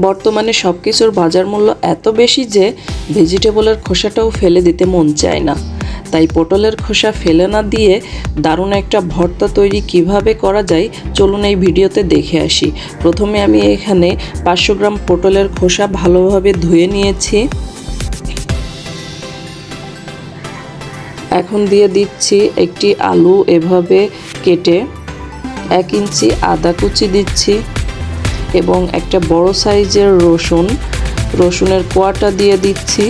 বর্তমানে সবকিছুর বাজার মূল্য এত বেশি যে ভেজিটেবলের খোসাটাও ফেলে দিতে মন চায় না। তাই পটলের খোসা ফেলে না দিয়ে দারুণ একটা ভর্তা তৈরি কিভাবে করা যায় চলুন এই ভিডিওতে দেখে আসি। প্রথমে আমি এখানে 500 গ্রাম পটলের খোসা ভালোভাবে ধুয়ে নিয়েছি। এখন দিয়ে দিচ্ছি একটি আলু এভাবে কেটে, 1 ইঞ্চি আদা কুচি দিচ্ছি এবং একটা বড় সাইজের রসুনের কোয়াটা দিয়ে দিচ্ছি।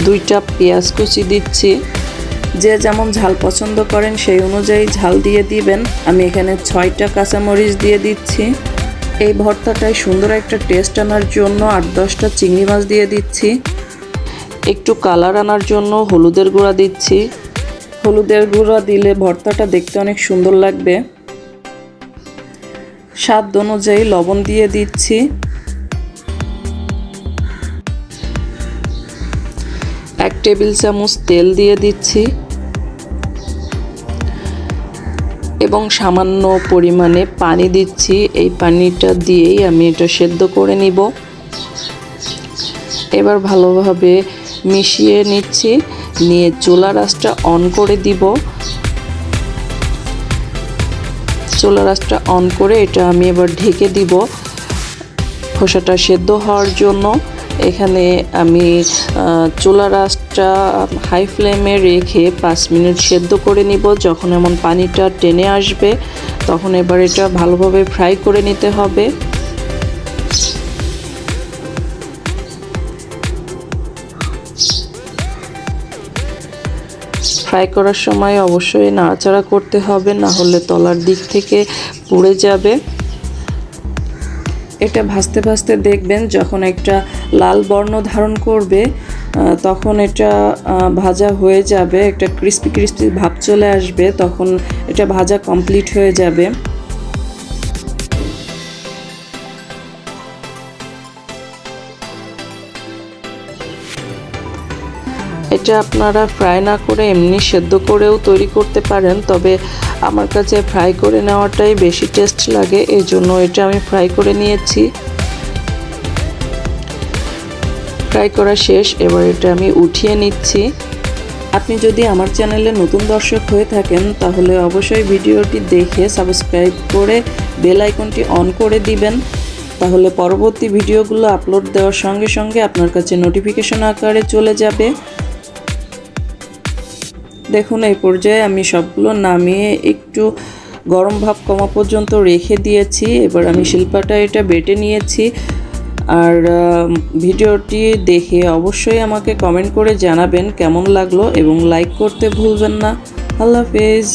2টা পেঁয়াজ কুচি দিচ্ছি। যে যেমন ঝাল পছন্দ করেন সেই অনুযায়ী ঝাল দিয়ে দিবেন। আমি এখানে 6টা কাঁচামরিচ দিয়ে দিচ্ছি। এই ভর্তাটায় সুন্দর একটা টেস্ট আনার জন্য 8-10টা চিংড়ি মাছ দিয়ে দিচ্ছি। একটু কালার আনার জন্য হলুদের গুঁড়া দিচ্ছি। হলুদের গুঁড়া দিলে ভর্তাটা দেখতে অনেক সুন্দর লাগবে। স্বাদ অনুযায়ী লবণ দিয়ে দিচ্ছি। 1 টেবিল চামচ তেল দিয়ে দিচ্ছি এবং সামান্য পরিমাণে পানি দিচ্ছি। এই পানিটা দিয়েই আমি এটা সেদ্ধ করে নিব। এবার ভালোভাবে মিশিয়ে নিচ্ছি, নিয়ে চুলার আঁচটা অন করে দিব। চুলার আঁচটা অন করে এটা আমি এবার ঢেকে দিব খোসাটা সেদ্ধ হওয়ার জন্য। এখানে আমি চুলার আঁচটা হাই ফ্লেমে রেখে 5 মিনিট সেদ্ধ করে নিব। যখন এমন পানিটা টেনে আসবে তখন এবার এটা ভালোভাবে ফ্রাই করে নিতে হবে। ফ্রাই করার সময় অবশ্যই নাড়াচাড়া করতে হবে, না হলে তলার দিক থেকে পুড়ে যাবে। এটা ভাজতে ভাজতে দেখবেন যখন একটা লাল বর্ণ ধারণ করবে তখন এটা ভাজা হয়ে যাবে, একটা ক্রিস্পি ক্রিস্পি ভাব চলে আসবে, তখন এটা ভাজা কমপ্লিট হয়ে যাবে। এটা আপনারা ফ্রাই না করে এমনি সেদ্ধ করেও তৈরি করতে পারেন, তবে আমার কাছে ফ্রাই করে নেওয়াটাই বেশি টেস্ট লাগে, এই জন্য এটা আমি ফ্রাই করে নিয়েছি। ফ্রাই করা শেষ, এবার এটা আমি উঠিয়ে নিচ্ছি। আপনি যদি আমার চ্যানেলে নতুন দর্শক হয়ে থাকেন তাহলে অবশ্যই ভিডিওটি দেখে সাবস্ক্রাইব করে বেল আইকনটি অন করে দিবেন, তাহলে পরবর্তী ভিডিওগুলো আপলোড দেওয়ার সঙ্গে সঙ্গে আপনার কাছে নোটিফিকেশন আকারে চলে যাবে। দেখুন এই পর্যায়ে আমি সবগুলো নামিয়ে একটু গরম ভাব কমা পর্যন্ত রেখে দিয়েছি। এবার আমি শিলপাটা এটা বেটে নিয়েছি। আর ভিডিওটি দেখে অবশ্যই আমাকে কমেন্ট করে জানাবেন কেমন লাগলো এবং লাইক করতে ভুলবেন না। আল্লাহ হাফেজ।